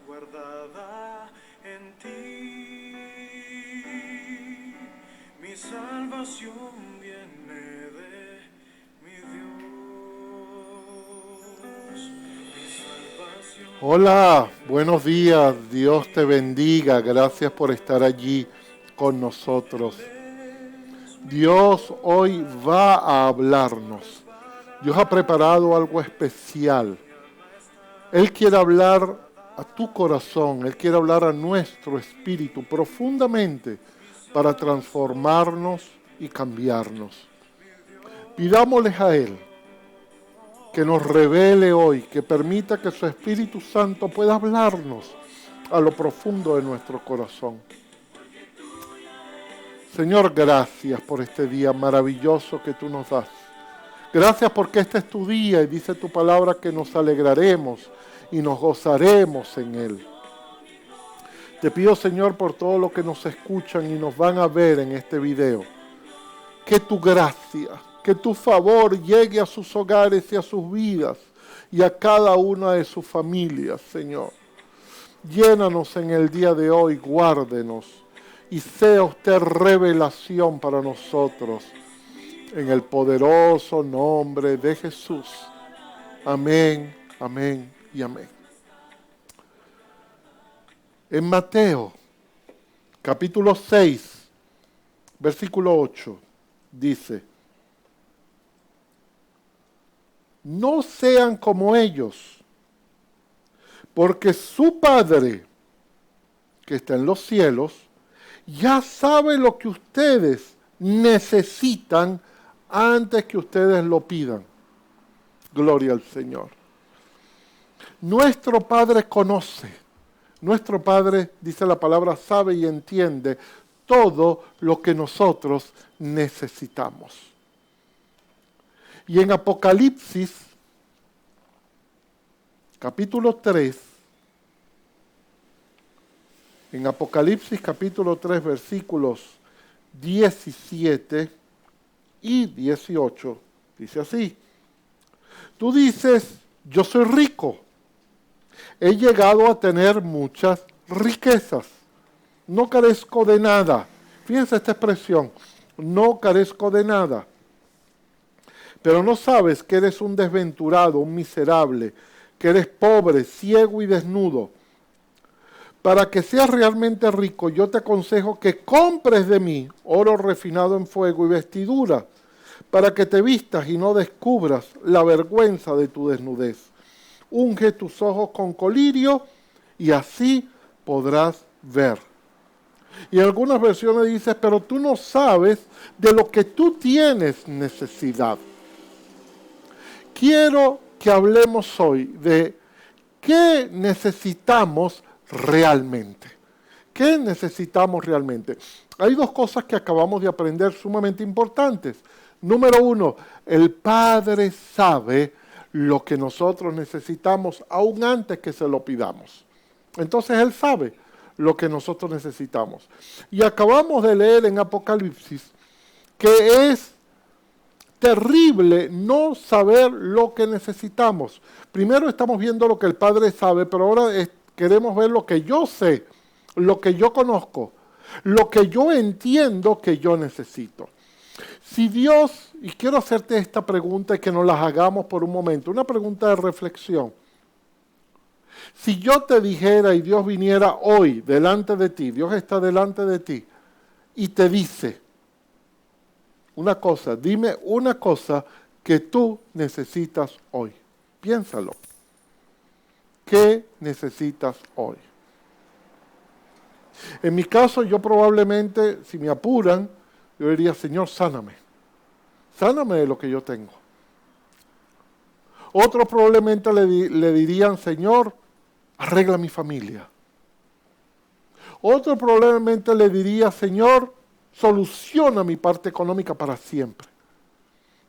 guardada en ti. Mi salvación viene de mi Dios. Mi salvación. Hola, buenos días, Dios te bendiga, gracias por estar allí con nosotros. Dios hoy va a hablarnos. Dios ha preparado algo especial. Él quiere hablar a tu corazón, Él quiere hablar a nuestro espíritu profundamente para transformarnos y cambiarnos. Pidámosles a Él que nos revele hoy, que permita que su Espíritu Santo pueda hablarnos a lo profundo de nuestro corazón. Señor, gracias por este día maravilloso que tú nos das. Gracias porque este es tu día y dice tu palabra que nos alegraremos y nos gozaremos en él. Te pido, Señor, por todo lo que nos escuchan y nos van a ver en este video, que tu gracia, que tu favor llegue a sus hogares y a sus vidas y a cada una de sus familias, Señor. Llénanos en el día de hoy, guárdenos y sea usted revelación para nosotros. En el poderoso nombre de Jesús. Amén, amén y amén. En Mateo, capítulo 6, versículo 8, dice: no sean como ellos, porque su Padre, que está en los cielos, ya sabe lo que ustedes necesitan antes que ustedes lo pidan. Gloria al Señor. Nuestro Padre conoce, nuestro Padre, dice la palabra, sabe y entiende todo lo que nosotros necesitamos. Y en Apocalipsis, capítulo 3, versículos 17 y 18, dice así: tú dices, yo soy rico, he llegado a tener muchas riquezas, no carezco de nada. Fíjense esta expresión, no carezco de nada. Pero no sabes que eres un desventurado, un miserable, que eres pobre, ciego y desnudo. Para que seas realmente rico, yo te aconsejo que compres de mí oro refinado en fuego y vestidura, para que te vistas y no descubras la vergüenza de tu desnudez. Unge tus ojos con colirio y así podrás ver. Y en algunas versiones dice, pero tú no sabes de lo que tú tienes necesidad. Quiero que hablemos hoy de qué necesitamos realmente. ¿Qué necesitamos realmente? Hay dos cosas que acabamos de aprender sumamente importantes. Número uno, el Padre sabe lo que nosotros necesitamos aún antes que se lo pidamos. Entonces Él sabe lo que nosotros necesitamos. Y acabamos de leer en Apocalipsis que es terrible no saber lo que necesitamos. Primero estamos viendo lo que el Padre sabe, pero ahora queremos ver lo que yo sé, lo que yo conozco, lo que yo entiendo que yo necesito. Si Dios, y quiero hacerte esta pregunta y que nos la hagamos por un momento, una pregunta de reflexión. Si yo te dijera y Dios viniera hoy delante de ti, Dios está delante de ti, y te dice una cosa, dime una cosa que tú necesitas hoy. Piénsalo. ¿Qué necesitas hoy? En mi caso, yo probablemente, si me apuran, yo diría, Señor, sáname. Sáname de lo que yo tengo. Otros probablemente le dirían, Señor, arregla mi familia. Otros probablemente le diría, Señor, soluciona mi parte económica para siempre.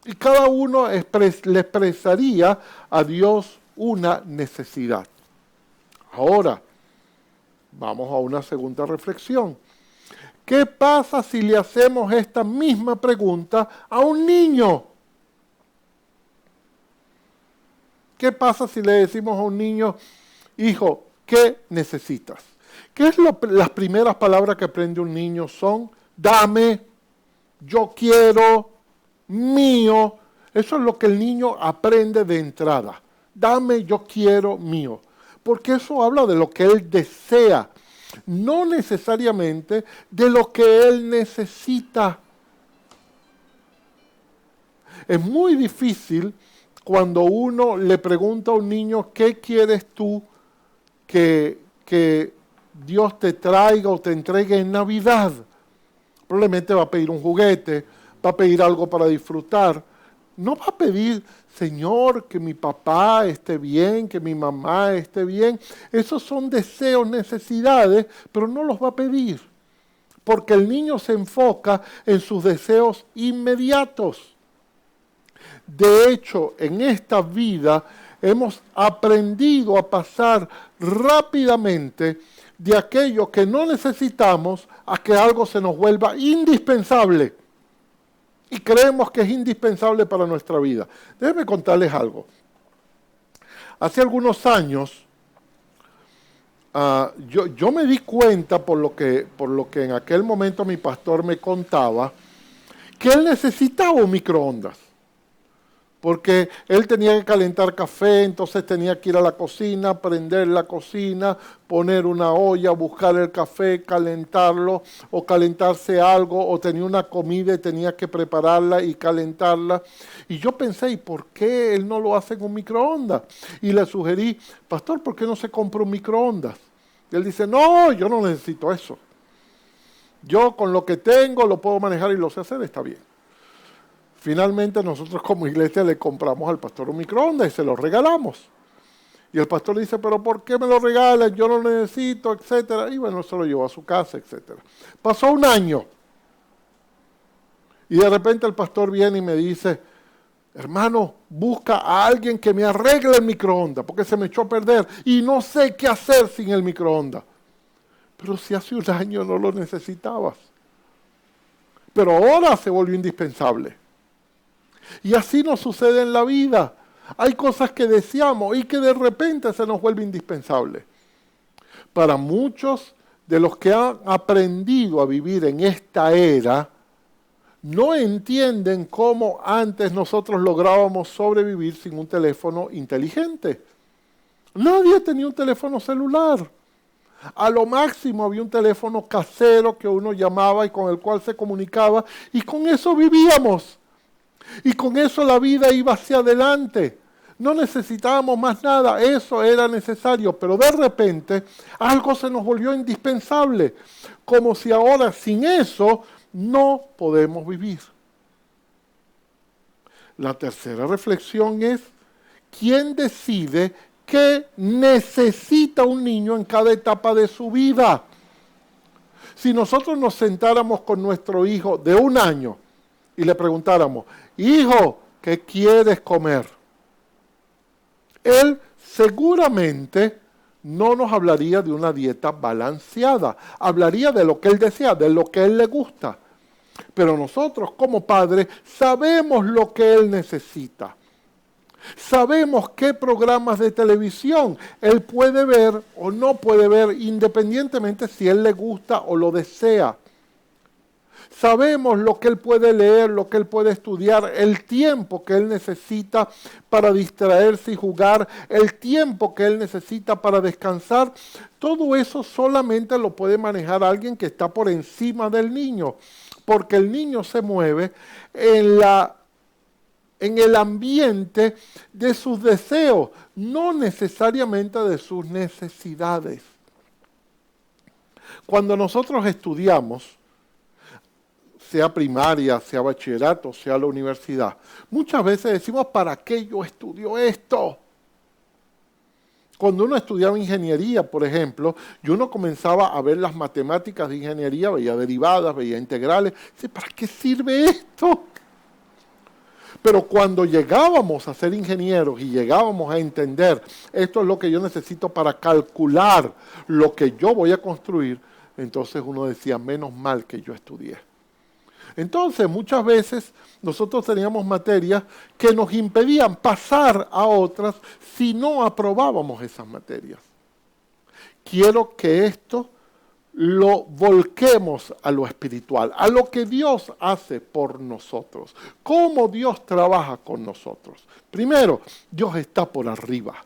Y cada uno le expresaría a Dios una necesidad. Ahora, vamos a una segunda reflexión. ¿Qué pasa si le hacemos esta misma pregunta a un niño? ¿Qué pasa si le decimos a un niño, hijo, ¿qué necesitas? ¿Qué es las primeras palabras que aprende un niño? Son, dame, yo quiero, mío. Eso es lo que el niño aprende de entrada. Dame, yo quiero, mío. Porque eso habla de lo que él desea, no necesariamente de lo que él necesita. Es muy difícil cuando uno le pregunta a un niño, ¿qué quieres tú que Dios te traiga o te entregue en Navidad? Probablemente va a pedir un juguete, va a pedir algo para disfrutar. No va a pedir, Señor, que mi papá esté bien, que mi mamá esté bien. Esos son deseos, necesidades, pero no los va a pedir. Porque el niño se enfoca en sus deseos inmediatos. De hecho, en esta vida hemos aprendido a pasar rápidamente de aquello que no necesitamos a que algo se nos vuelva indispensable. Y creemos que es indispensable para nuestra vida. Déjenme contarles algo. Hace algunos años, yo me di cuenta por lo que en aquel momento mi pastor me contaba, que él necesitaba un microondas. Porque él tenía que calentar café, entonces tenía que ir a la cocina, prender la cocina, poner una olla, buscar el café, calentarlo, o calentarse algo, o tenía una comida y tenía que prepararla y calentarla. Y yo pensé, ¿y por qué él no lo hace en un microondas? Y le sugerí, pastor, ¿por qué no se compra un microondas? Y él dice, no, yo no necesito eso. Yo con lo que tengo lo puedo manejar y lo sé hacer, está bien. Finalmente nosotros como iglesia le compramos al pastor un microondas y se lo regalamos. Y el pastor le dice, pero ¿por qué me lo regalan? Yo no lo necesito, etcétera. Y bueno, se lo llevó a su casa, etcétera. Pasó un año. Y de repente el pastor viene y me dice, hermano, busca a alguien que me arregle el microondas, porque se me echó a perder y no sé qué hacer sin el microondas. Pero si hace un año no lo necesitabas. Pero ahora se volvió indispensable. Y así nos sucede en la vida. Hay cosas que deseamos y que de repente se nos vuelve indispensable. Para muchos de los que han aprendido a vivir en esta era, no entienden cómo antes nosotros lográbamos sobrevivir sin un teléfono inteligente. Nadie tenía un teléfono celular. A lo máximo había un teléfono casero que uno llamaba y con el cual se comunicaba, y con eso vivíamos. Y con eso la vida iba hacia adelante. No necesitábamos más nada, eso era necesario, pero de repente algo se nos volvió indispensable, como si ahora sin eso no podemos vivir. La tercera reflexión es, ¿quién decide qué necesita un niño en cada etapa de su vida? Si nosotros nos sentáramos con nuestro hijo de 1 año y le preguntáramos, hijo, ¿qué quieres comer? Él seguramente no nos hablaría de una dieta balanceada, hablaría de lo que él desea, de lo que él le gusta. Pero nosotros como padres sabemos lo que él necesita. Sabemos qué programas de televisión él puede ver o no puede ver, independientemente si él le gusta o lo desea. Sabemos lo que él puede leer, lo que él puede estudiar, el tiempo que él necesita para distraerse y jugar, el tiempo que él necesita para descansar. Todo eso solamente lo puede manejar alguien que está por encima del niño, porque el niño se mueve en el ambiente de sus deseos, no necesariamente de sus necesidades. Cuando nosotros estudiamos, sea primaria, sea bachillerato, sea la universidad, muchas veces decimos, ¿para qué yo estudio esto? Cuando uno estudiaba ingeniería, por ejemplo, y uno comenzaba a ver las matemáticas de ingeniería, veía derivadas, veía integrales, dice, ¿para qué sirve esto? Pero cuando llegábamos a ser ingenieros y llegábamos a entender, esto es lo que yo necesito para calcular lo que yo voy a construir, entonces uno decía, menos mal que yo estudié. Entonces, muchas veces nosotros teníamos materias que nos impedían pasar a otras si no aprobábamos esas materias. quiero que esto lo volquemos a lo espiritual, a lo que Dios hace por nosotros, cómo Dios trabaja con nosotros. Primero, Dios está por arriba,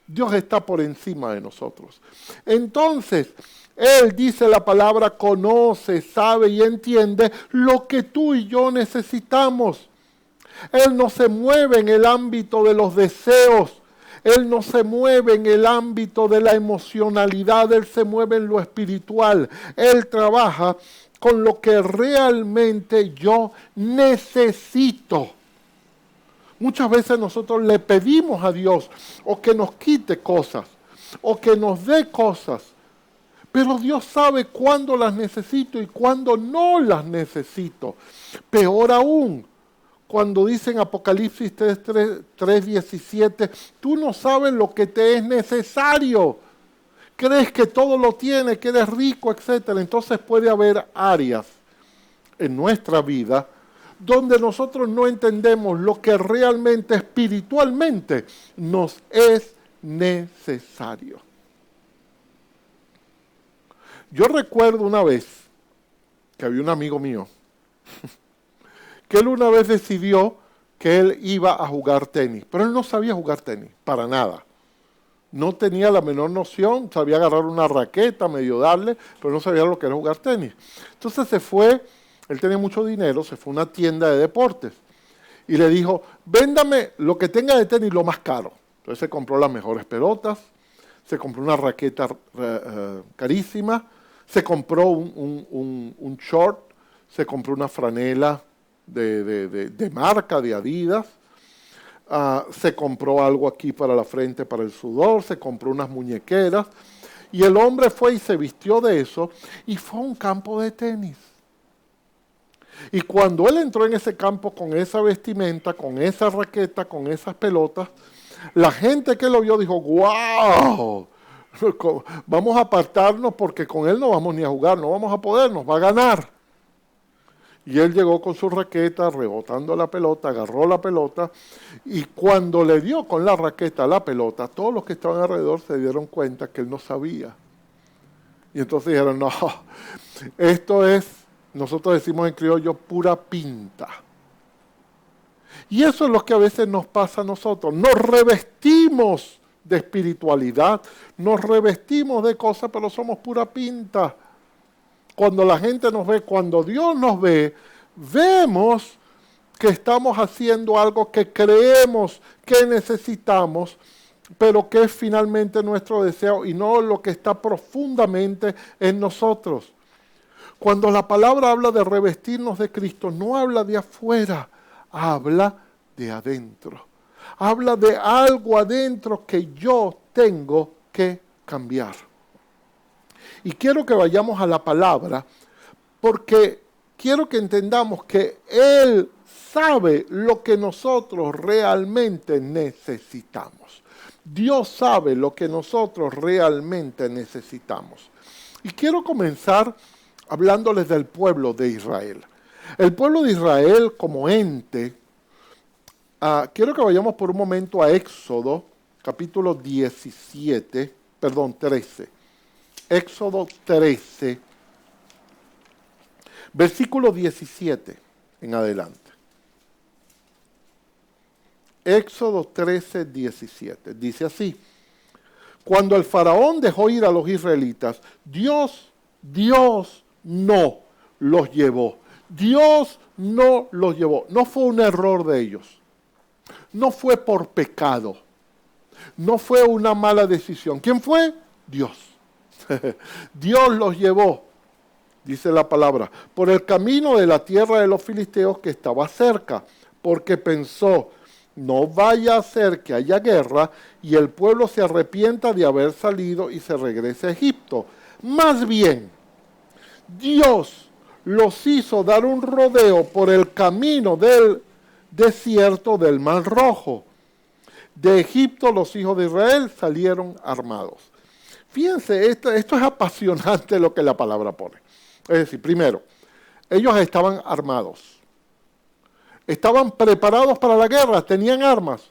Dios está por encima de nosotros. Entonces, Él, dice la palabra, conoce, sabe y entiende lo que tú y yo necesitamos. Él no se mueve en el ámbito de los deseos, Él no se mueve en el ámbito de la emocionalidad, Él se mueve en lo espiritual. Él trabaja con lo que realmente yo necesito. Muchas veces nosotros le pedimos a Dios o que nos quite cosas o que nos dé cosas, pero Dios sabe cuándo las necesito y cuándo no las necesito. Peor aún, cuando dice en Apocalipsis 3:17, tú no sabes lo que te es necesario. Crees que todo lo tienes, que eres rico, etc. Entonces puede haber áreas en nuestra vida donde nosotros no entendemos lo que realmente espiritualmente nos es necesario. Yo recuerdo una vez que había un amigo mío que él una vez decidió que él iba a jugar tenis, pero él no sabía jugar tenis, para nada. No tenía la menor noción, sabía agarrar una raqueta, medio darle, pero no sabía lo que era jugar tenis. Entonces se fue, él tenía mucho dinero, se fue a una tienda de deportes y le dijo, véndame lo que tenga de tenis, lo más caro. Entonces se compró las mejores pelotas, se compró una raqueta carísima, se compró un short, se compró una franela de marca, de Adidas, se compró algo aquí para la frente, para el sudor, se compró unas muñequeras, y el hombre fue y se vistió de eso, y fue a un campo de tenis. Y cuando él entró en ese campo con esa vestimenta, con esa raqueta, con esas pelotas, la gente que lo vio dijo, ¡wow! Vamos a apartarnos porque con él no vamos ni a jugar, no vamos a poder, nos va a ganar. Y él llegó con su raqueta, rebotando la pelota, agarró la pelota, y cuando le dio con la raqueta a la pelota, todos los que estaban alrededor se dieron cuenta que él no sabía. Y entonces dijeron, no, esto es, nosotros decimos en criollo, pura pinta. Y eso es lo que a veces nos pasa a nosotros. Nos revestimos de espiritualidad, nos revestimos de cosas, pero somos pura pinta. Cuando la gente nos ve, cuando Dios nos ve, vemos que estamos haciendo algo que creemos que necesitamos, pero que es finalmente nuestro deseo y no lo que está profundamente en nosotros. Cuando la palabra habla de revestirnos de Cristo, no habla de afuera, habla de adentro. Habla de algo adentro que yo tengo que cambiar. Y quiero que vayamos a la palabra, porque quiero que entendamos que Él sabe lo que nosotros realmente necesitamos. Dios sabe lo que nosotros realmente necesitamos. Y quiero comenzar hablándoles del pueblo de Israel. El pueblo de Israel como ente, quiero que vayamos por un momento a Éxodo, capítulo 13. Éxodo 13, versículo 17 en adelante. Éxodo 13, 17. Dice así, cuando el faraón dejó ir a los israelitas, Dios no los llevó. Dios no los llevó. No fue un error de ellos. No fue por pecado. No fue una mala decisión. ¿Quién fue? Dios. Dios los llevó, dice la palabra, por el camino de la tierra de los filisteos que estaba cerca, porque pensó, no vaya a ser que haya guerra y el pueblo se arrepienta de haber salido y se regrese a Egipto. Más bien, Dios los hizo dar un rodeo por el camino del desierto del Mar Rojo. De Egipto los hijos de Israel salieron armados. Fíjense, esto es apasionante lo que la palabra pone. Es decir, primero, ellos estaban armados. Estaban preparados para la guerra, tenían armas.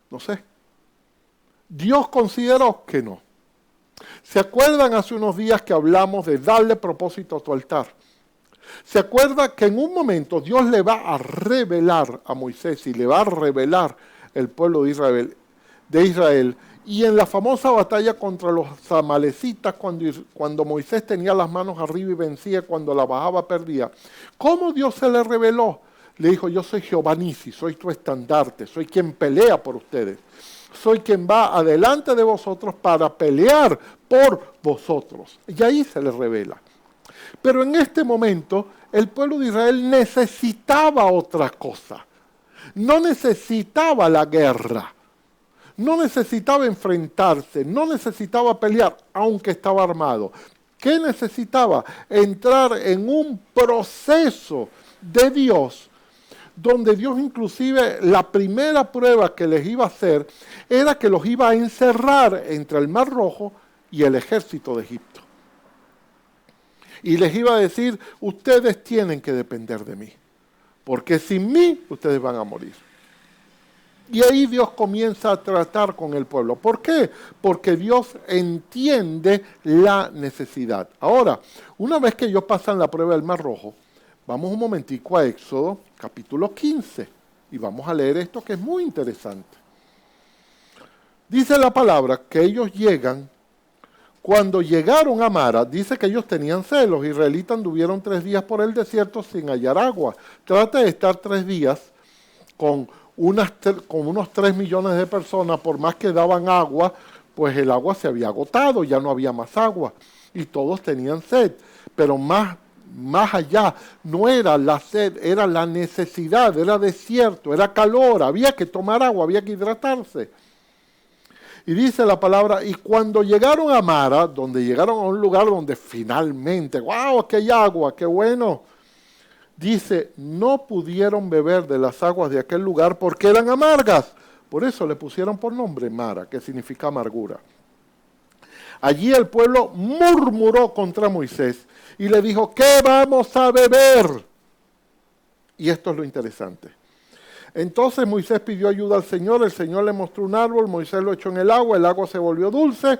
No sé. Dios consideró que no. ¿Se acuerdan hace unos días que hablamos de darle propósito a tu altar? ¿Se acuerda que en un momento Dios le va a revelar a Moisés y le va a revelar el pueblo de Israel? Y en la famosa batalla contra los amalecitas, cuando Moisés tenía las manos arriba y vencía, cuando la bajaba perdía, ¿cómo Dios se le reveló? Le dijo, yo soy Jehová Nisi, soy tu estandarte, soy quien pelea por ustedes. Soy quien va adelante de vosotros para pelear por vosotros. Y ahí se le revela. Pero en este momento el pueblo de Israel necesitaba otra cosa. No necesitaba la guerra. No necesitaba enfrentarse. No necesitaba pelear, aunque estaba armado. ¿Qué necesitaba? Entrar en un proceso de Dios, donde Dios inclusive la primera prueba que les iba a hacer era que los iba a encerrar entre el Mar Rojo y el ejército de Egipto. Y les iba a decir, ustedes tienen que depender de mí, porque sin mí ustedes van a morir. Y ahí Dios comienza a tratar con el pueblo. ¿Por qué? Porque Dios entiende la necesidad. Ahora, una vez que ellos pasan la prueba del Mar Rojo, vamos un momentico a Éxodo, capítulo 15, y vamos a leer esto que es muy interesante. Dice la palabra que ellos llegan, cuando llegaron a Mara, dice que ellos tenían sed, los israelitas anduvieron 3 días por el desierto sin hallar agua. Trata de estar 3 días con unos 3 millones de personas, por más que daban agua, pues el agua se había agotado, ya no había más agua, y todos tenían sed, pero más allá, no era la sed, era la necesidad, era desierto, era calor, había que tomar agua, había que hidratarse. Y dice la palabra, y cuando llegaron a Mara, donde llegaron a un lugar donde finalmente, wow, aquí hay agua, qué bueno, dice, no pudieron beber de las aguas de aquel lugar porque eran amargas. Por eso le pusieron por nombre Mara, que significa amargura. Allí el pueblo murmuró contra Moisés y le dijo, ¿qué vamos a beber? Y esto es lo interesante. Entonces Moisés pidió ayuda al Señor, el Señor le mostró un árbol, Moisés lo echó en el agua se volvió dulce.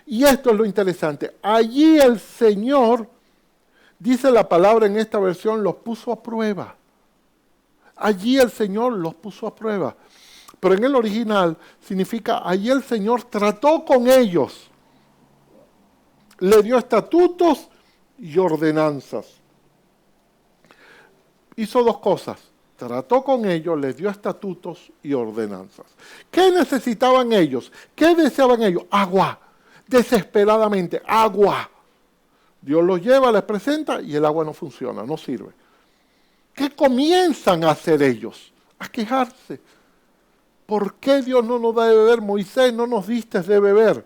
Y esto es lo interesante. Allí el Señor, dice la palabra en esta versión, los puso a prueba. Allí el Señor los puso a prueba. Pero en el original significa, allí el Señor trató con ellos. Le dio estatutos y ordenanzas. Hizo 2 cosas. Trató con ellos, les dio estatutos y ordenanzas. ¿Qué necesitaban ellos? ¿Qué deseaban ellos? Agua. Desesperadamente, agua. Dios los lleva, les presenta y el agua no funciona, no sirve. ¿Qué comienzan a hacer ellos? A quejarse. ¿Por qué Dios no nos da de beber? Moisés, no nos diste de beber.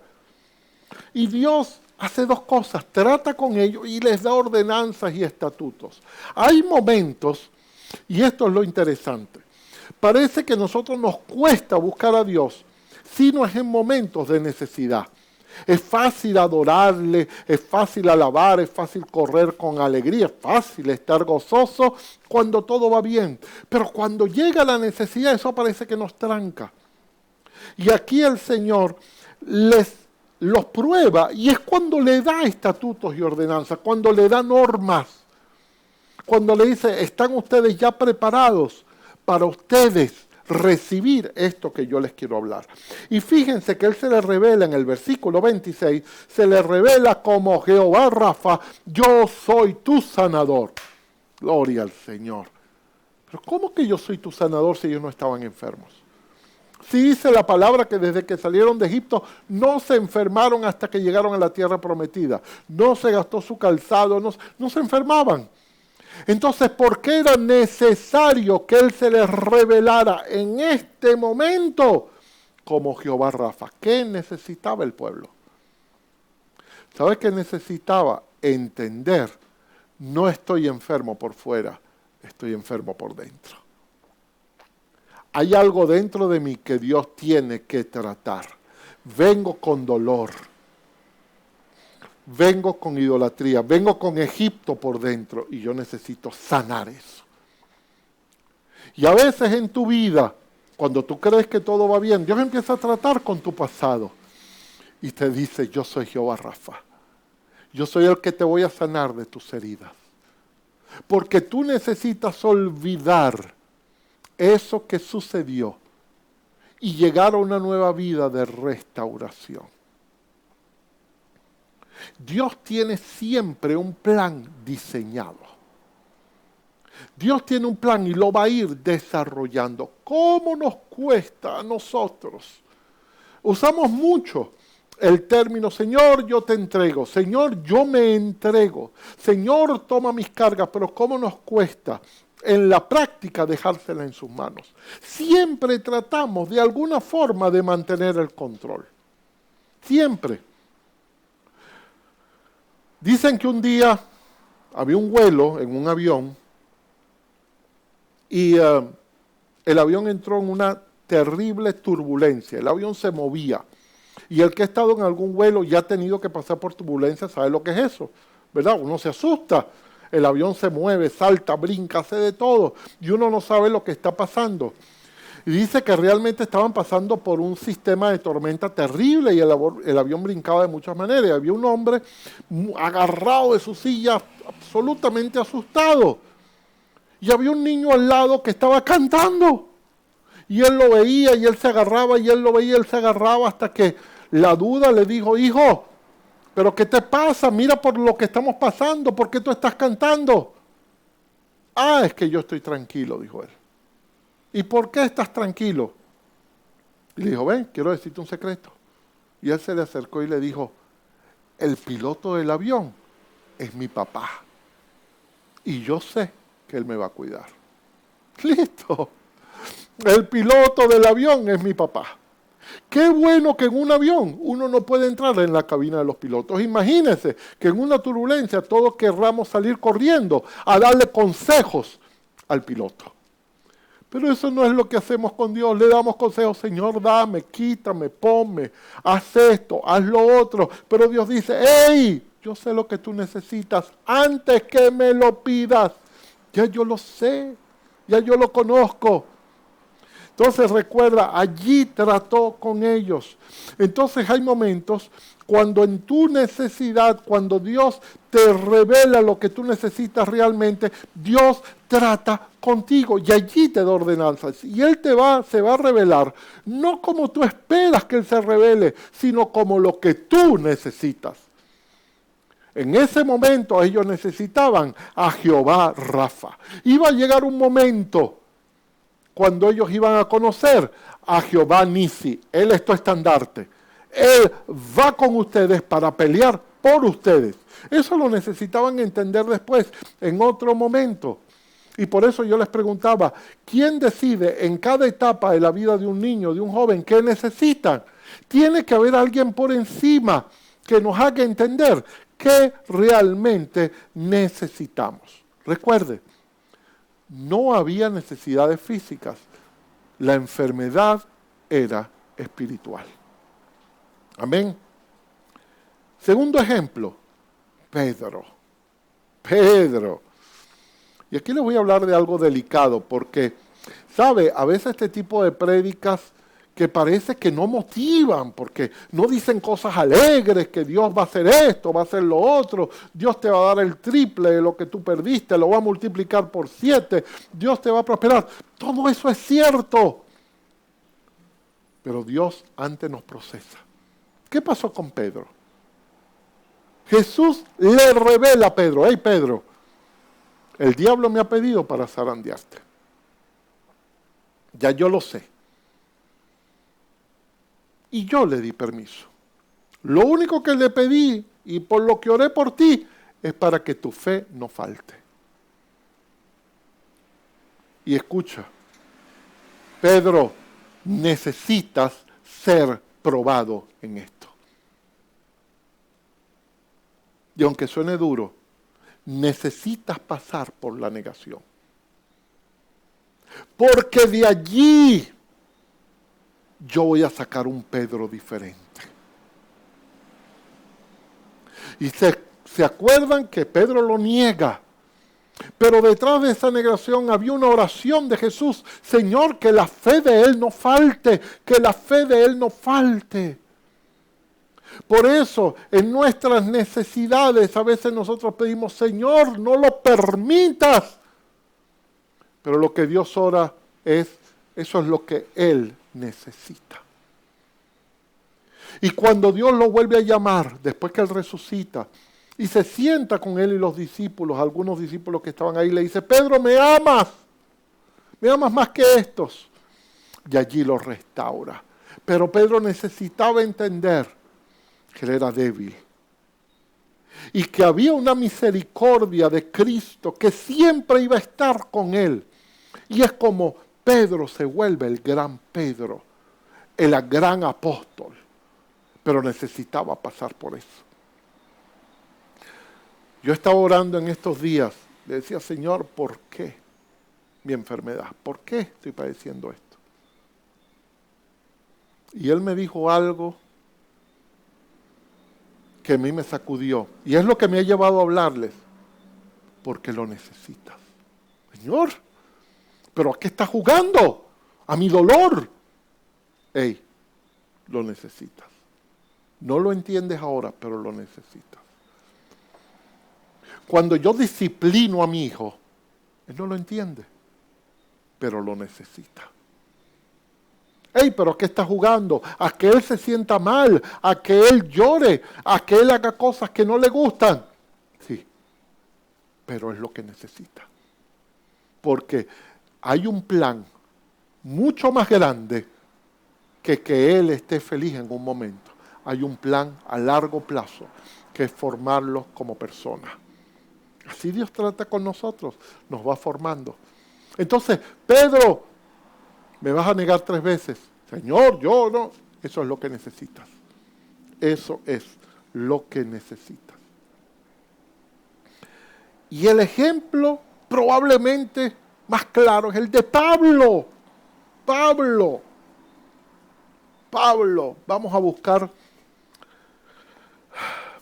Y Dios hace 2 cosas, trata con ellos y les da ordenanzas y estatutos. Hay momentos, y esto es lo interesante, parece que a nosotros nos cuesta buscar a Dios, si no es en momentos de necesidad. Es fácil adorarle, es fácil alabar, es fácil correr con alegría, es fácil estar gozoso cuando todo va bien. Pero cuando llega la necesidad, eso parece que nos tranca. Y aquí el Señor los prueba y es cuando le da estatutos y ordenanzas, cuando le da normas, cuando le dice, están ustedes ya preparados para ustedes recibir esto que yo les quiero hablar. Y fíjense que Él se le revela en el versículo 26, se le revela como Jehová Rafa, yo soy tu sanador. Gloria al Señor. Pero ¿cómo que yo soy tu sanador si ellos no estaban enfermos? Sí dice la palabra que desde que salieron de Egipto no se enfermaron hasta que llegaron a la tierra prometida. No se gastó su calzado, no se enfermaban. Entonces, ¿por qué era necesario que Él se les revelara en este momento como Jehová Rafa? ¿Qué necesitaba el pueblo? ¿Sabe qué necesitaba? Entender, no estoy enfermo por fuera, estoy enfermo por dentro. Hay algo dentro de mí que Dios tiene que tratar. Vengo con dolor. Vengo con idolatría, vengo con Egipto por dentro y yo necesito sanar eso. Y a veces en tu vida, cuando tú crees que todo va bien, Dios empieza a tratar con tu pasado. y te dice, yo soy Jehová Rafa. Yo soy el que te voy a sanar de tus heridas. Porque tú necesitas olvidar eso que sucedió y llegar a una nueva vida de restauración. Dios tiene siempre un plan diseñado. Dios tiene un plan y lo va a ir desarrollando. ¿Cómo nos cuesta a nosotros? Usamos mucho el término, Señor, yo te entrego. Señor, yo me entrego. Señor, toma mis cargas. Pero ¿cómo nos cuesta en la práctica dejársela en sus manos? Siempre tratamos de alguna forma de mantener el control. Siempre. Dicen que un día había un vuelo en un avión y el avión entró en una terrible turbulencia. El avión se movía. Y el que ha estado en algún vuelo y ha tenido que pasar por turbulencia sabe lo que es eso, ¿verdad? Uno se asusta. El avión se mueve, salta, brinca, hace de todo. Y uno no sabe lo que está pasando. Y dice que realmente estaban pasando por un sistema de tormenta terrible y el avión brincaba de muchas maneras. Y había un hombre agarrado de su silla, absolutamente asustado. Y había un niño al lado que estaba cantando. Y él lo veía y él se agarraba y él lo veía y él se agarraba hasta que la duda le dijo, hijo, ¿pero qué te pasa? Mira por lo que estamos pasando, ¿por qué tú estás cantando? Ah, es que yo estoy tranquilo, dijo él. ¿Y por qué estás tranquilo? Y le dijo, ven, quiero decirte un secreto. Y él se le acercó y le dijo, el piloto del avión es mi papá. Y yo sé que él me va a cuidar. Listo. El piloto del avión es mi papá. Qué bueno que en un avión uno no puede entrar en la cabina de los pilotos. Imagínense que en una turbulencia todos querramos salir corriendo a darle consejos al piloto. Pero eso no es lo que hacemos con Dios. Le damos consejos, Señor, dame, quítame, ponme, haz esto, haz lo otro. Pero Dios dice, hey, yo sé lo que tú necesitas antes que me lo pidas. Ya yo lo sé, ya yo lo conozco. Entonces recuerda, allí trató con ellos. Entonces hay momentos cuando en tu necesidad, cuando Dios te revela lo que tú necesitas realmente, Dios trata contigo y allí te da ordenanzas. Y Él se va a revelar, no como tú esperas que Él se revele, sino como lo que tú necesitas. En ese momento ellos necesitaban a Jehová Rafa. Iba a llegar un momento cuando ellos iban a conocer a Jehová Nisi. Él es tu estandarte. Él va con ustedes para pelear por ustedes. Eso lo necesitaban entender después, en otro momento. Y por eso yo les preguntaba, ¿quién decide en cada etapa de la vida de un niño, de un joven, qué necesitan? Tiene que haber alguien por encima que nos haga entender qué realmente necesitamos. Recuerde, no había necesidades físicas. La enfermedad era espiritual. Amén. Segundo ejemplo, Pedro. Y aquí les voy a hablar de algo delicado porque, ¿sabe? A veces este tipo de prédicas que parece que no motivan, porque no dicen cosas alegres, que Dios va a hacer esto, va a hacer lo otro, Dios te va a dar el triple de lo que tú perdiste, lo va a multiplicar por 7, Dios te va a prosperar. Todo eso es cierto. Pero Dios antes nos procesa. ¿Qué pasó con Pedro? Jesús le revela a Pedro, hey Pedro, el diablo me ha pedido para zarandearte. Ya yo lo sé. Y yo le di permiso. Lo único que le pedí y por lo que oré por ti es para que tu fe no falte. Y escucha, Pedro, necesitas ser probado en esto. Y aunque suene duro, necesitas pasar por la negación. Porque de allí yo voy a sacar un Pedro diferente. Y se acuerdan que Pedro lo niega. Pero detrás de esa negación había una oración de Jesús. Señor, que la fe de él no falte, que la fe de él no falte. Por eso, en nuestras necesidades, a veces nosotros pedimos, Señor, no lo permitas. Pero lo que Dios ora eso es lo que Él necesita. Y cuando Dios lo vuelve a llamar, después que Él resucita, y se sienta con Él y los discípulos, algunos discípulos que estaban ahí, le dice, Pedro, ¿me amas? ¿Me amas más que estos? Y allí lo restaura. Pero Pedro necesitaba entender que él era débil. Y que había una misericordia de Cristo que siempre iba a estar con él. Y es como Pedro se vuelve el gran Pedro, el gran apóstol. Pero necesitaba pasar por eso. Yo estaba orando en estos días. Le decía, Señor, ¿por qué mi enfermedad? ¿Por qué estoy padeciendo esto? Y Él me dijo algo que a mí me sacudió. Y es lo que me ha llevado a hablarles. Porque lo necesitas. Señor, ¿pero a qué estás jugando? A mi dolor. Ey, lo necesitas. No lo entiendes ahora, pero lo necesitas. Cuando yo disciplino a mi hijo, él no lo entiende, pero lo necesita. Ey, pero ¿a qué está jugando? A que él se sienta mal, a que él llore, a que él haga cosas que no le gustan. Sí, pero es lo que necesita. Porque hay un plan mucho más grande que él esté feliz en un momento. Hay un plan a largo plazo que es formarlos como personas. Así Dios trata con nosotros, nos va formando. Entonces, Pedro, me vas a negar 3 veces. Señor, yo no. Eso es lo que necesitas. Eso es lo que necesitas. Y el ejemplo probablemente más claro es el de Pablo. Pablo. Vamos a buscar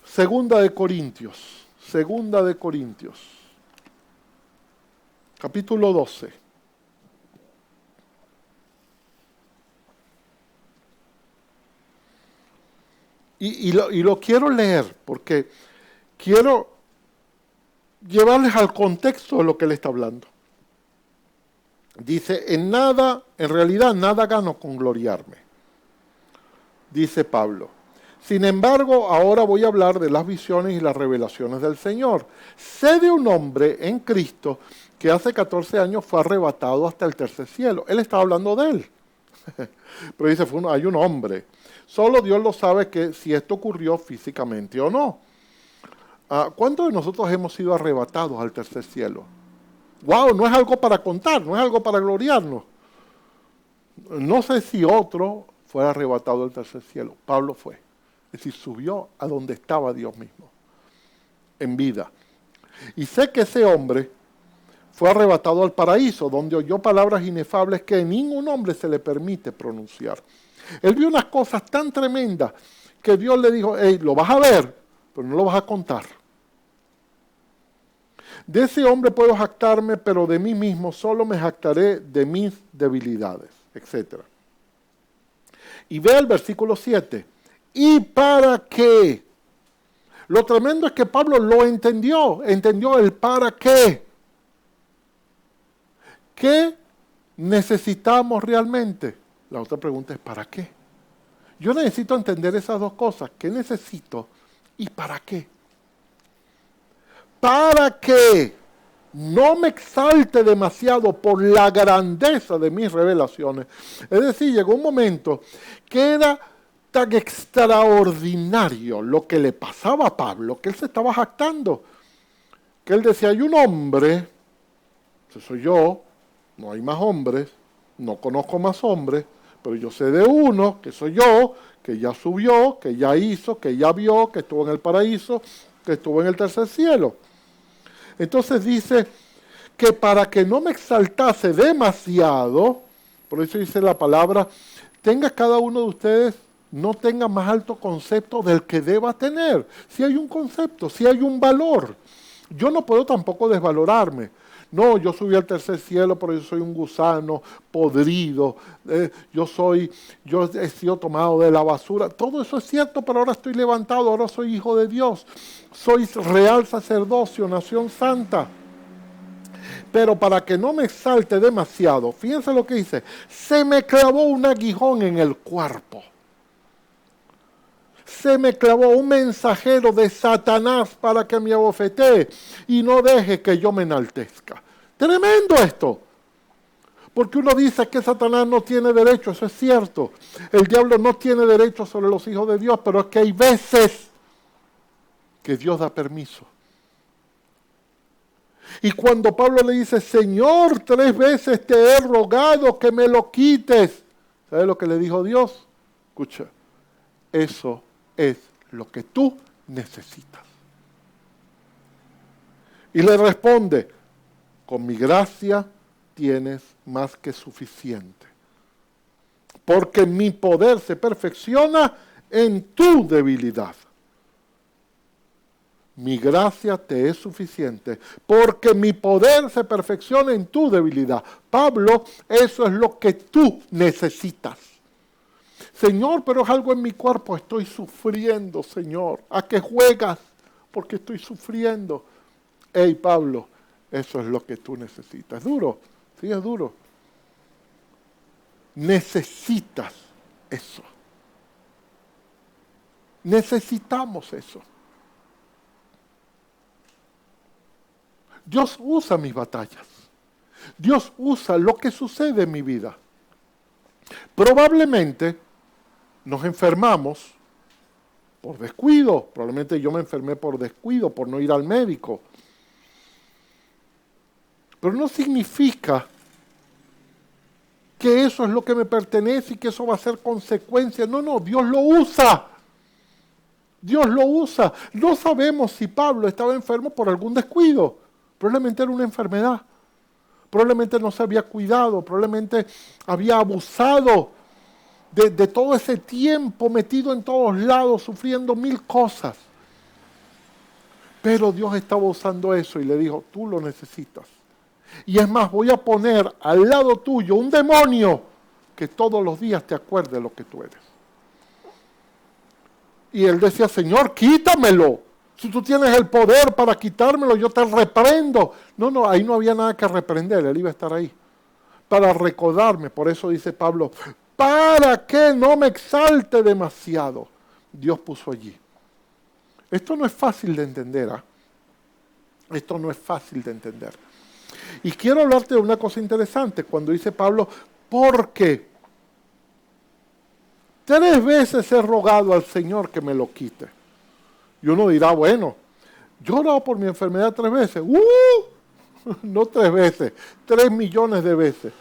Segunda de Corintios. Segunda de Corintios, capítulo 12. Y lo quiero leer porque quiero llevarles al contexto de lo que él está hablando. Dice, en realidad nada gano con gloriarme, dice Pablo. Sin embargo, ahora voy a hablar de las visiones y las revelaciones del Señor. Sé de un hombre en Cristo que hace 14 años fue arrebatado hasta el tercer cielo. Él estaba hablando de él. Pero dice, hay un hombre. Solo Dios lo sabe que si esto ocurrió físicamente o no. ¿Cuántos de nosotros hemos sido arrebatados al tercer cielo? ¡Wow! No es algo para contar, no es algo para gloriarnos. No sé si otro fue arrebatado al tercer cielo. Pablo fue. Es decir, subió a donde estaba Dios mismo, en vida. Y sé que ese hombre fue arrebatado al paraíso, donde oyó palabras inefables que a ningún hombre se le permite pronunciar. Él vio unas cosas tan tremendas que Dios le dijo, hey, lo vas a ver, pero no lo vas a contar. De ese hombre puedo jactarme, pero de mí mismo solo me jactaré de mis debilidades, etc. Y ve el versículo 7. ¿Y para qué? Lo tremendo es que Pablo lo entendió el para qué. ¿Qué necesitamos realmente? La otra pregunta es ¿para qué? Yo necesito entender esas dos cosas. ¿Qué necesito y para qué? Para que no me exalte demasiado por la grandeza de mis revelaciones. Es decir, llegó un momento que era tan extraordinario lo que le pasaba a Pablo, que él se estaba jactando. Que él decía, hay un hombre, ese soy yo, no hay más hombres, no conozco más hombres, pero yo sé de uno, que soy yo, que ya subió, que ya hizo, que ya vio, que estuvo en el paraíso, que estuvo en el tercer cielo. Entonces dice que para que no me exaltase demasiado, por eso dice la palabra, tenga cada uno de ustedes, no tenga más alto concepto del que deba tener. Si hay un concepto, si hay un valor. Yo no puedo tampoco desvalorarme. no, yo subí al tercer cielo, pero yo soy un gusano podrido, yo he sido tomado de la basura. Todo eso es cierto, pero ahora estoy levantado, ahora soy hijo de Dios, soy real sacerdocio, nación santa. Pero para que no me exalte demasiado, fíjense lo que dice, se me clavó un aguijón en el cuerpo. Se me clavó un mensajero de Satanás para que me abofetee y no deje que yo me enaltezca. Tremendo esto. Porque uno dice que Satanás no tiene derecho, eso es cierto. El diablo no tiene derecho sobre los hijos de Dios, pero es que hay veces que Dios da permiso. Y cuando Pablo le dice, Señor, 3 veces te he rogado que me lo quites. ¿Sabes lo que le dijo Dios? Escucha, eso es lo que tú necesitas. Y le responde, con mi gracia tienes más que suficiente. Porque mi poder se perfecciona en tu debilidad. Mi gracia te es suficiente, porque mi poder se perfecciona en tu debilidad. Pablo, eso es lo que tú necesitas. Señor, pero es algo en mi cuerpo, estoy sufriendo, Señor. ¿A qué juegas? Porque estoy sufriendo. Hey, Pablo, eso es lo que tú necesitas. Es duro, sí, es duro. Necesitas eso. Necesitamos eso. Dios usa mis batallas. Dios usa lo que sucede en mi vida. Probablemente nos enfermamos por descuido. Probablemente yo me enfermé por descuido, por no ir al médico. Pero no significa que eso es lo que me pertenece y que eso va a ser consecuencia. No, Dios lo usa. Dios lo usa. No sabemos si Pablo estaba enfermo por algún descuido. Probablemente era una enfermedad. Probablemente no se había cuidado. Probablemente había abusado de todo ese tiempo metido en todos lados, sufriendo 1000 cosas. Pero Dios estaba usando eso y le dijo, tú lo necesitas. Y es más, voy a poner al lado tuyo un demonio que todos los días te acuerde lo que tú eres. Y él decía, Señor, quítamelo. Si tú tienes el poder para quitármelo, yo te reprendo. No, ahí no había nada que reprender, él iba a estar ahí. Para recordarme, por eso dice Pablo, para que no me exalte demasiado. Dios puso allí. Esto no es fácil de entender, ¿eh? Esto no es fácil de entender. Y quiero hablarte de una cosa interesante, cuando dice Pablo, porque 3 veces he rogado al Señor que me lo quite. Y uno dirá, bueno, yo he orado por mi enfermedad 3 veces. No 3 veces, 3 millones de veces.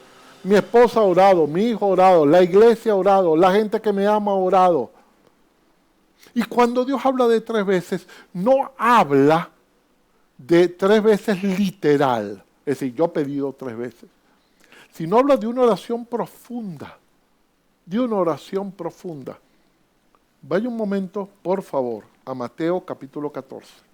Mi esposa ha orado, mi hijo ha orado, la iglesia ha orado, la gente que me ama ha orado. Y cuando Dios habla de 3 veces, no habla de 3 veces literal. Es decir, yo he pedido 3 veces. Sino habla de una oración profunda. De una oración profunda. Vaya un momento, por favor, a Mateo capítulo 14.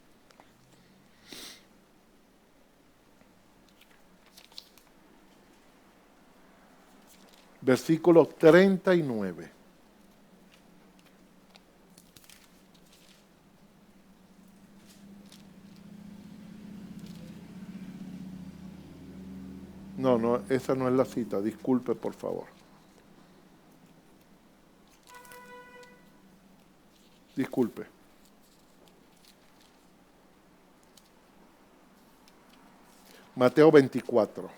Versículo 39. No, esa no es la cita, disculpe por favor. Disculpe. Mateo 24.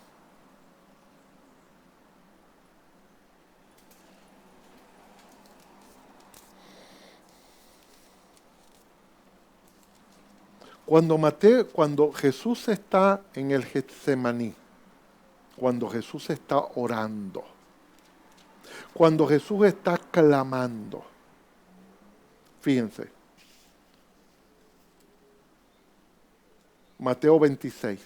Cuando Jesús está en el Getsemaní, cuando Jesús está orando, cuando Jesús está clamando, fíjense, Mateo 26.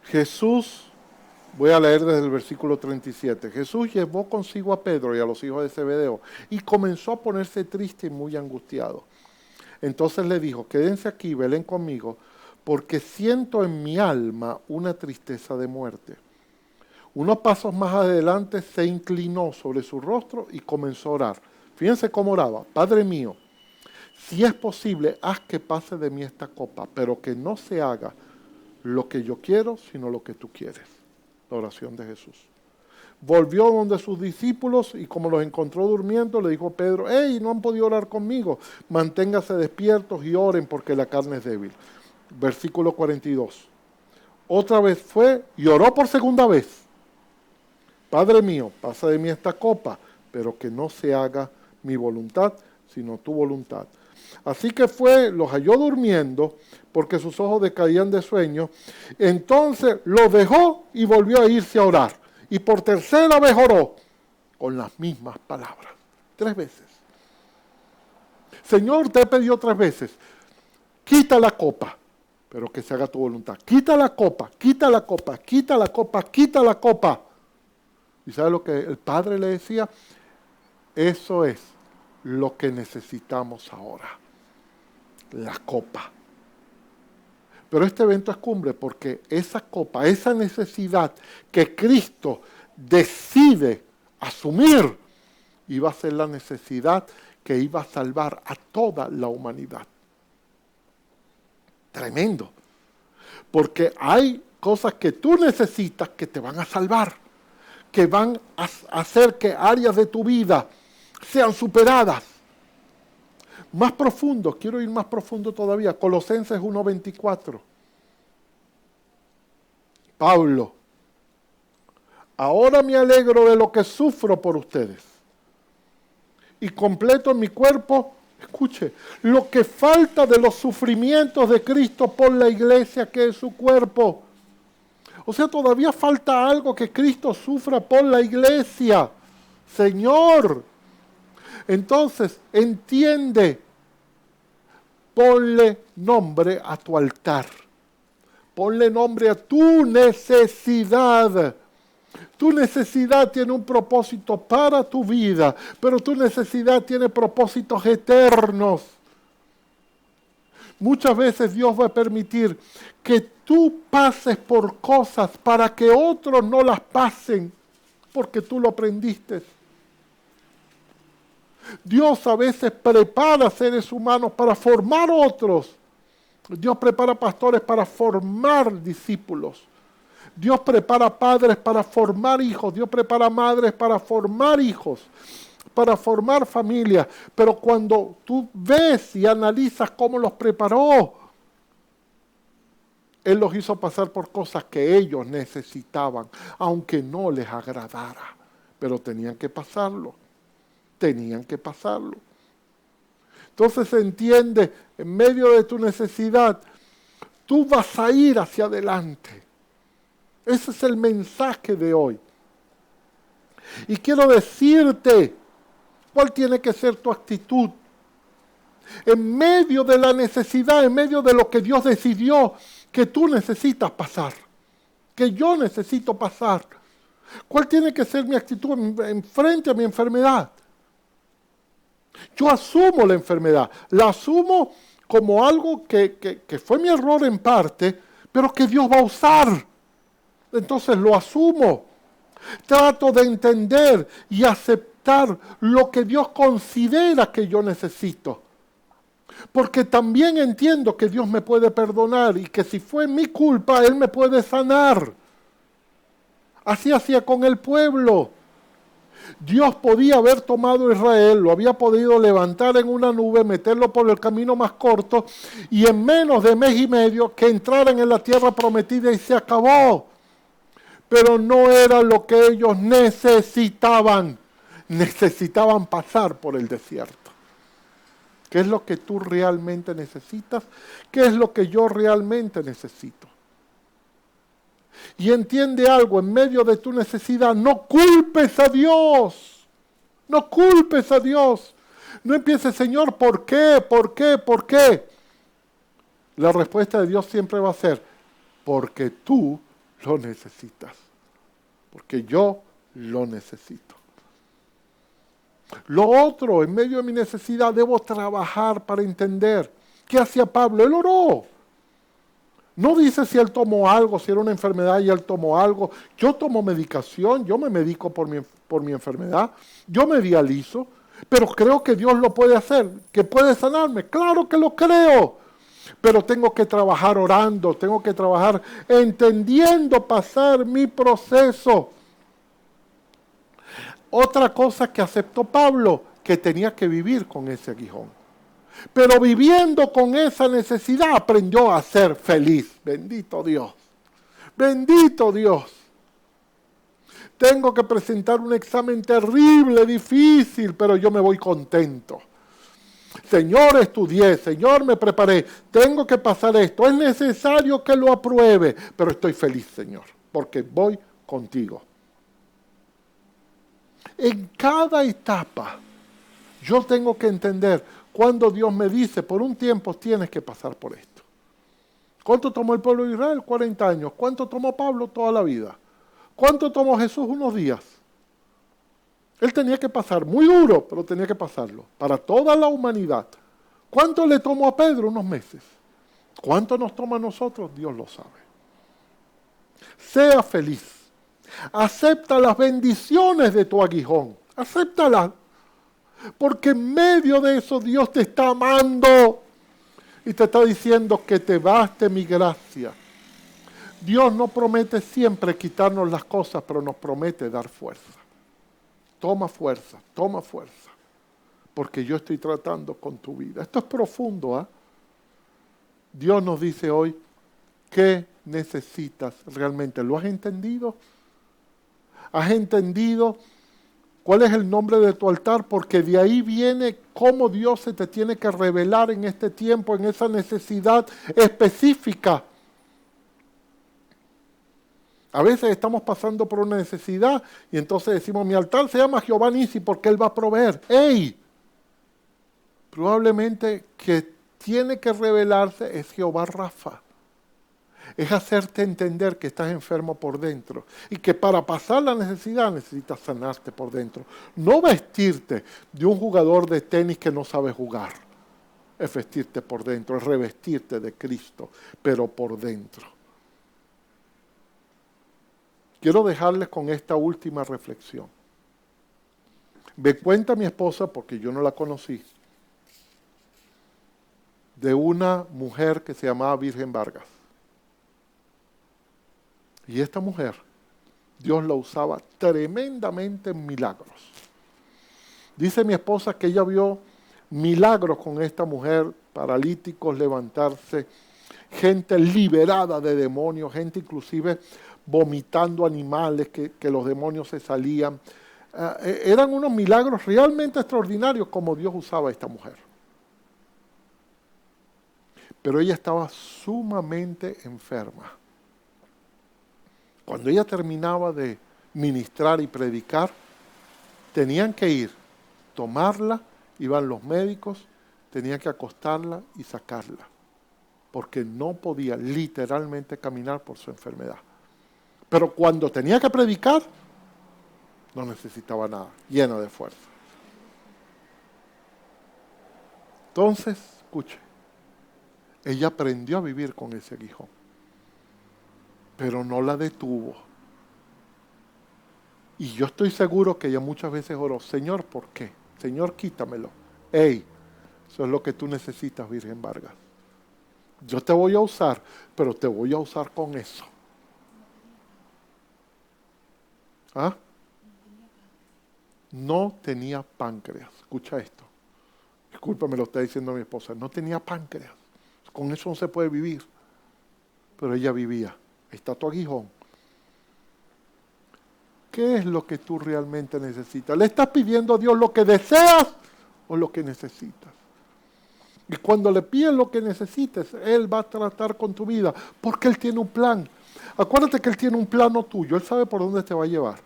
Jesús, voy a leer desde el versículo 37. Jesús llevó consigo a Pedro y a los hijos de Zebedeo y comenzó a ponerse triste y muy angustiado. Entonces le dijo, quédense aquí, velen conmigo, porque siento en mi alma una tristeza de muerte. Unos pasos más adelante se inclinó sobre su rostro y comenzó a orar. Fíjense cómo oraba. Padre mío, si es posible, haz que pase de mí esta copa, pero que no se haga lo que yo quiero, sino lo que tú quieres. La oración de Jesús. Volvió donde sus discípulos y como los encontró durmiendo, le dijo a Pedro, ¡hey, no han podido orar conmigo! Manténganse despiertos y oren porque la carne es débil. Versículo 42. Otra vez fue y oró por segunda vez. Padre mío, pasa de mí esta copa, pero que no se haga mi voluntad, sino tu voluntad. Así que fue, los halló durmiendo, porque sus ojos decaían de sueño. Entonces lo dejó y volvió a irse a orar. Y por tercera vez oró, con las mismas palabras. 3 veces. Señor, te he pedido 3 veces, quita la copa, pero que se haga tu voluntad. Quita la copa, quita la copa, quita la copa, quita la copa. ¿Y sabe lo que el Padre le decía? Eso es lo que necesitamos ahora. La copa. Pero este evento es cumbre porque esa copa, esa necesidad que Cristo decide asumir, iba a ser la necesidad que iba a salvar a toda la humanidad. Tremendo. Porque hay cosas que tú necesitas que te van a salvar, que van a hacer que áreas de tu vida sean superadas. Más profundo, quiero ir más profundo todavía. Colosenses 1:24. Pablo, ahora me alegro de lo que sufro por ustedes y completo en mi cuerpo, escuche, lo que falta de los sufrimientos de Cristo por la iglesia que es su cuerpo. O sea, todavía falta algo que Cristo sufra por la iglesia. Señor, entonces entiende, ponle nombre a tu altar. Ponle nombre a tu necesidad. Tu necesidad tiene un propósito para tu vida, pero tu necesidad tiene propósitos eternos. Muchas veces Dios va a permitir que tú pases por cosas para que otros no las pasen, porque tú lo aprendiste. Dios a veces prepara seres humanos para formar otros. Dios prepara pastores para formar discípulos. Dios prepara padres para formar hijos. Dios prepara madres para formar hijos, para formar familias. Pero cuando tú ves y analizas cómo los preparó, Él los hizo pasar por cosas que ellos necesitaban, aunque no les agradara. Pero tenían que pasarlo. Tenían que pasarlo. Entonces se entiende, en medio de tu necesidad, tú vas a ir hacia adelante. Ese es el mensaje de hoy. Y quiero decirte cuál tiene que ser tu actitud. En medio de la necesidad, en medio de lo que Dios decidió que tú necesitas pasar, que yo necesito pasar. ¿Cuál tiene que ser mi actitud en frente a mi enfermedad? Yo asumo la enfermedad, la asumo como algo que fue mi error en parte, pero que Dios va a usar. Entonces lo asumo. Trato de entender y aceptar lo que Dios considera que yo necesito. Porque también entiendo que Dios me puede perdonar y que si fue mi culpa, Él me puede sanar. Así hacía con el pueblo. Dios podía haber tomado a Israel, lo había podido levantar en una nube, meterlo por el camino más corto y en menos de mes y medio que entraran en la tierra prometida y se acabó. Pero no era lo que ellos necesitaban. Necesitaban pasar por el desierto. ¿Qué es lo que tú realmente necesitas? ¿Qué es lo que yo realmente necesito? Y entiende algo, en medio de tu necesidad, no culpes a Dios. No culpes a Dios. No empieces, Señor, ¿por qué? ¿Por qué? ¿Por qué? La respuesta de Dios siempre va a ser, porque tú lo necesitas. Porque yo lo necesito. Lo otro, en medio de mi necesidad, debo trabajar para entender. ¿Qué hacía Pablo? Él oró. No dice si él tomó algo, si era una enfermedad y él tomó algo. Yo tomo medicación, yo me medico por mi enfermedad, yo me dializo, pero creo que Dios lo puede hacer, que puede sanarme. Claro que lo creo, pero tengo que trabajar orando, tengo que trabajar entendiendo pasar mi proceso. Otra cosa que aceptó Pablo, que tenía que vivir con ese aguijón. Pero viviendo con esa necesidad aprendió a ser feliz. Bendito Dios. Bendito Dios. Tengo que presentar un examen terrible, difícil, pero yo me voy contento. Señor, estudié, Señor, me preparé. Tengo que pasar esto. Es necesario que lo apruebe, pero estoy feliz, Señor, porque voy contigo. En cada etapa yo tengo que entender cuando Dios me dice, por un tiempo tienes que pasar por esto. ¿Cuánto tomó el pueblo de Israel? 40 años. ¿Cuánto tomó Pablo? Toda la vida. ¿Cuánto tomó Jesús? Unos días. Él tenía que pasar, muy duro, pero tenía que pasarlo, para toda la humanidad. ¿Cuánto le tomó a Pedro? Unos meses. ¿Cuánto nos toma a nosotros? Dios lo sabe. Sea feliz. Acepta las bendiciones de tu aguijón. Acéptalas. Porque en medio de eso Dios te está amando y te está diciendo que te baste mi gracia. Dios no promete siempre quitarnos las cosas, pero nos promete dar fuerza. Toma fuerza, porque yo estoy tratando con tu vida. Esto es profundo, ¿eh? Dios nos dice hoy, ¿qué necesitas realmente? ¿Lo has entendido? ¿Has entendido cuál es el nombre de tu altar? Porque de ahí viene cómo Dios se te tiene que revelar en este tiempo, en esa necesidad específica. A veces estamos pasando por una necesidad y entonces decimos, mi altar se llama Jehová Nisi porque Él va a proveer. ¡Ey! Probablemente que tiene que revelarse es Jehová Rafa. Es hacerte entender que estás enfermo por dentro y que para pasar la necesidad necesitas sanarte por dentro. No vestirte de un jugador de tenis que no sabe jugar. Es vestirte por dentro, es revestirte de Cristo, pero por dentro. Quiero dejarles con esta última reflexión. Me cuenta mi esposa, porque yo no la conocí, de una mujer que se llamaba Virgen Vargas. Y esta mujer, Dios la usaba tremendamente en milagros. Dice mi esposa que ella vio milagros con esta mujer, paralíticos levantarse, gente liberada de demonios, gente inclusive vomitando animales, que los demonios se salían. Eran unos milagros realmente extraordinarios como Dios usaba a esta mujer. Pero ella estaba sumamente enferma. Cuando ella terminaba de ministrar y predicar, tenían que ir, tomarla, iban los médicos, tenían que acostarla y sacarla, porque no podía literalmente caminar por su enfermedad. Pero cuando tenía que predicar, no necesitaba nada, llena de fuerza. Entonces, escuche, ella aprendió a vivir con ese aguijón, pero no la detuvo. Y yo estoy seguro que ella muchas veces oró, Señor, ¿por qué? Señor, quítamelo. Ey, eso es lo que tú necesitas, Virgen Vargas. Yo te voy a usar, pero te voy a usar con eso. ¿Ah? No tenía páncreas. Escucha esto. Discúlpame, lo está diciendo mi esposa. No tenía páncreas. Con eso no se puede vivir. Pero ella vivía. Ahí está tu aguijón. ¿Qué es lo que tú realmente necesitas? ¿Le estás pidiendo a Dios lo que deseas o lo que necesitas? Y cuando le pides lo que necesites, Él va a tratar con tu vida, porque Él tiene un plan. Acuérdate que Él tiene un plano tuyo, Él sabe por dónde te va a llevar.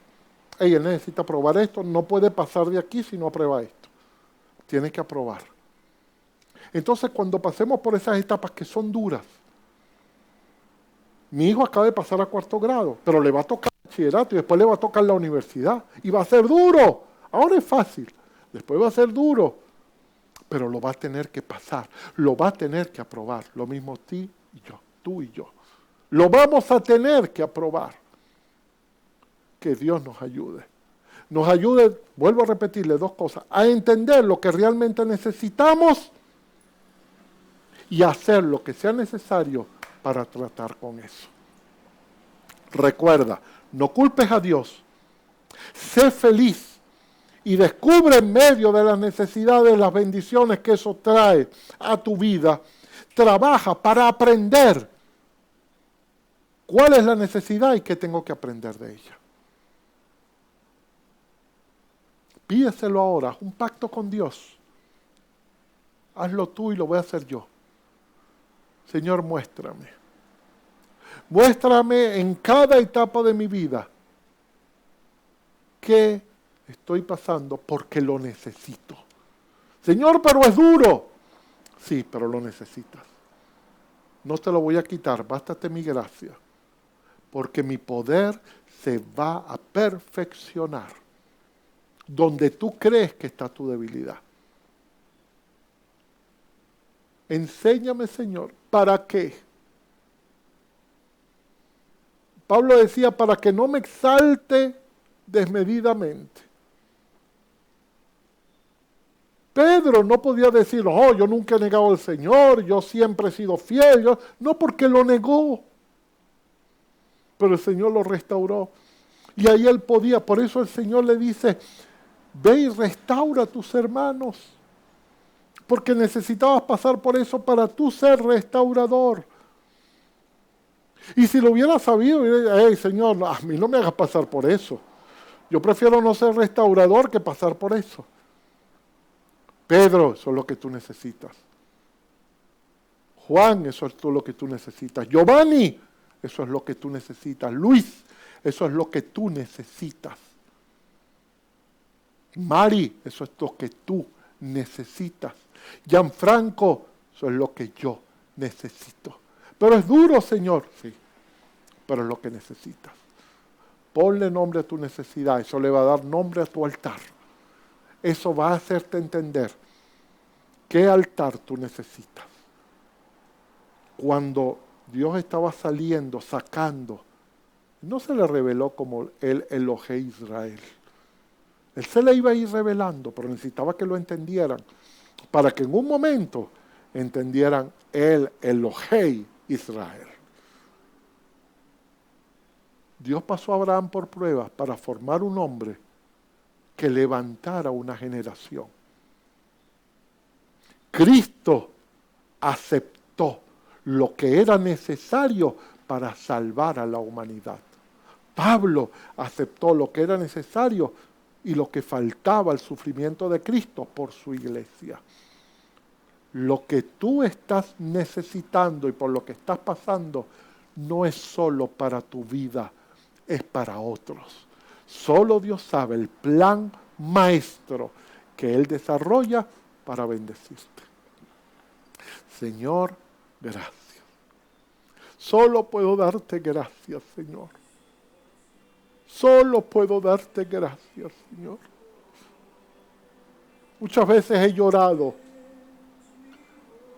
Él necesita aprobar esto, no puede pasar de aquí si no aprueba esto. Tiene que aprobar. Entonces, cuando pasemos por esas etapas que son duras, mi hijo acaba de pasar a 4º grado, pero le va a tocar el bachillerato y después le va a tocar la universidad. Y va a ser duro. Ahora es fácil. Después va a ser duro, pero lo va a tener que pasar, lo va a tener que aprobar. Lo mismo ti y yo, tú y yo. Lo vamos a tener que aprobar. Que Dios nos ayude. Nos ayude, vuelvo a repetirle dos cosas, a entender lo que realmente necesitamos y a hacer lo que sea necesario para tratar con eso. Recuerda, no culpes a Dios. Sé feliz y descubre en medio de las necesidades, las bendiciones que eso trae a tu vida. Trabaja para aprender cuál es la necesidad y qué tengo que aprender de ella. Pídeselo ahora, un pacto con Dios. Hazlo tú y lo voy a hacer yo. Señor, muéstrame. Muéstrame en cada etapa de mi vida qué estoy pasando porque lo necesito. Señor, pero es duro. Sí, pero lo necesitas. No te lo voy a quitar, bástate mi gracia. Porque mi poder se va a perfeccionar donde tú crees que está tu debilidad. Enséñame, Señor, ¿para qué? Pablo decía, para que no me exalte desmedidamente. Pedro no podía decir, oh, yo nunca he negado al Señor, yo siempre he sido fiel. No, porque lo negó. Pero el Señor lo restauró. Y ahí él podía, por eso el Señor le dice, ve y restaura a tus hermanos. Porque necesitabas pasar por eso para tú ser restaurador. Y si lo hubiera sabido, hey, Señor, a mí no me hagas pasar por eso. Yo prefiero no ser restaurador que pasar por eso. Pedro, eso es lo que tú necesitas. Juan, eso es lo que tú necesitas. Giovanni, eso es lo que tú necesitas. Luis, eso es lo que tú necesitas. Mari, eso es lo que tú necesitas. Gianfranco, eso es lo que yo necesito. Pero es duro, Señor, sí, pero es lo que necesitas. Ponle nombre a tu necesidad, eso le va a dar nombre a tu altar. Eso va a hacerte entender qué altar tú necesitas. Cuando Dios estaba sacando, no se le reveló como el Elohé Israel. Él se le iba a ir revelando, pero necesitaba que lo entendieran, para que en un momento entendieran el Elohé Israel. Dios pasó a Abraham por pruebas para formar un hombre que levantara una generación. Cristo aceptó lo que era necesario para salvar a la humanidad. Pablo aceptó lo que era necesario y lo que faltaba al sufrimiento de Cristo por su iglesia. Lo que tú estás necesitando y por lo que estás pasando no es solo para tu vida, es para otros. Solo Dios sabe el plan maestro que Él desarrolla para bendecirte. Señor, gracias. Solo puedo darte gracias, Señor. Solo puedo darte gracias, Señor. Muchas veces he llorado.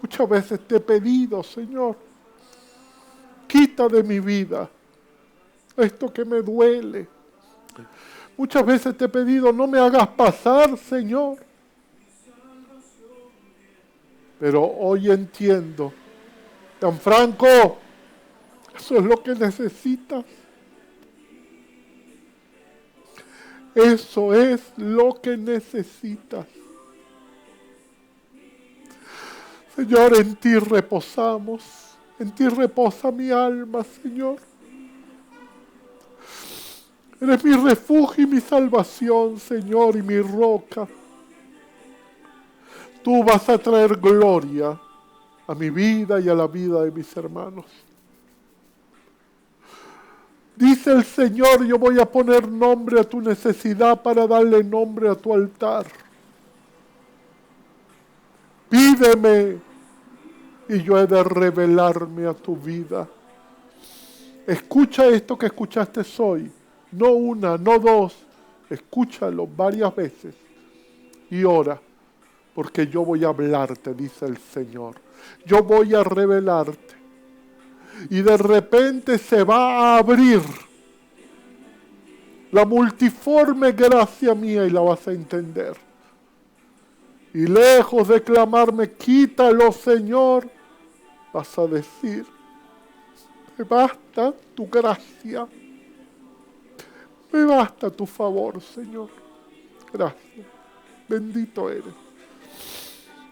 Muchas veces te he pedido, Señor, quita de mi vida esto que me duele. Muchas veces te he pedido, no me hagas pasar, Señor. Pero hoy entiendo, Gianfranco, eso es lo que necesitas. Eso es lo que necesitas. Señor, en ti reposamos. En ti reposa mi alma, Señor. Eres mi refugio y mi salvación, Señor, y mi roca. Tú vas a traer gloria a mi vida y a la vida de mis hermanos. Dice el Señor, yo voy a poner nombre a tu necesidad para darle nombre a tu altar. Pídeme y yo he de revelarme a tu vida. Escucha esto que escuchaste hoy. No una, no dos. Escúchalo varias veces. y ora, porque yo voy a hablarte, dice el Señor. Yo voy a revelarte. Y de repente se va a abrir la multiforme gracia mía y la vas a entender. Y lejos de clamarme, quítalo, Señor, vas a decir, me basta tu gracia, me basta tu favor, Señor. Gracias. Bendito eres.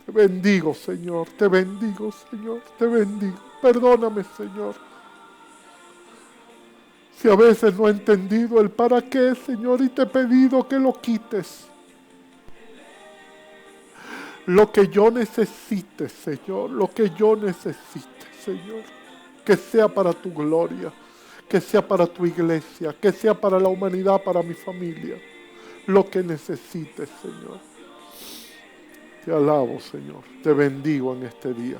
Te bendigo, Señor. Te bendigo, Señor. Te bendigo. Perdóname, Señor. Si a veces no he entendido el para qué, Señor, y te he pedido que lo quites. Lo que yo necesite, Señor. Lo que yo necesite, Señor. Que sea para tu gloria. Que sea para tu iglesia. Que sea para la humanidad, para mi familia. Lo que necesites, Señor. Te alabo, Señor. Te bendigo en este día.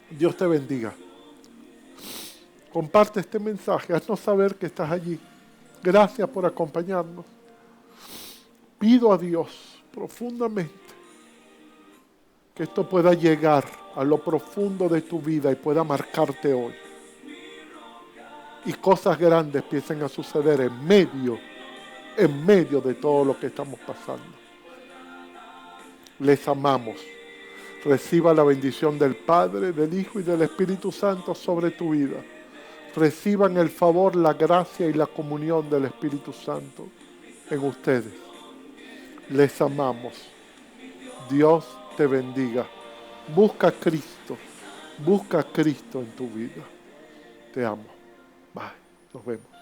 Dios te bendiga. Comparte este mensaje. Haznos saber que estás allí. Gracias por acompañarnos. Pido a Dios profundamente que esto pueda llegar a lo profundo de tu vida y pueda marcarte hoy. Y cosas grandes empiecen a suceder en medio de todo lo que estamos pasando. Les amamos. Reciba la bendición del Padre, del Hijo y del Espíritu Santo sobre tu vida. Reciban el favor, la gracia y la comunión del Espíritu Santo en ustedes. Les amamos. Dios te bendiga. Busca a Cristo. Busca a Cristo en tu vida. Te amo. Bye. Nos vemos.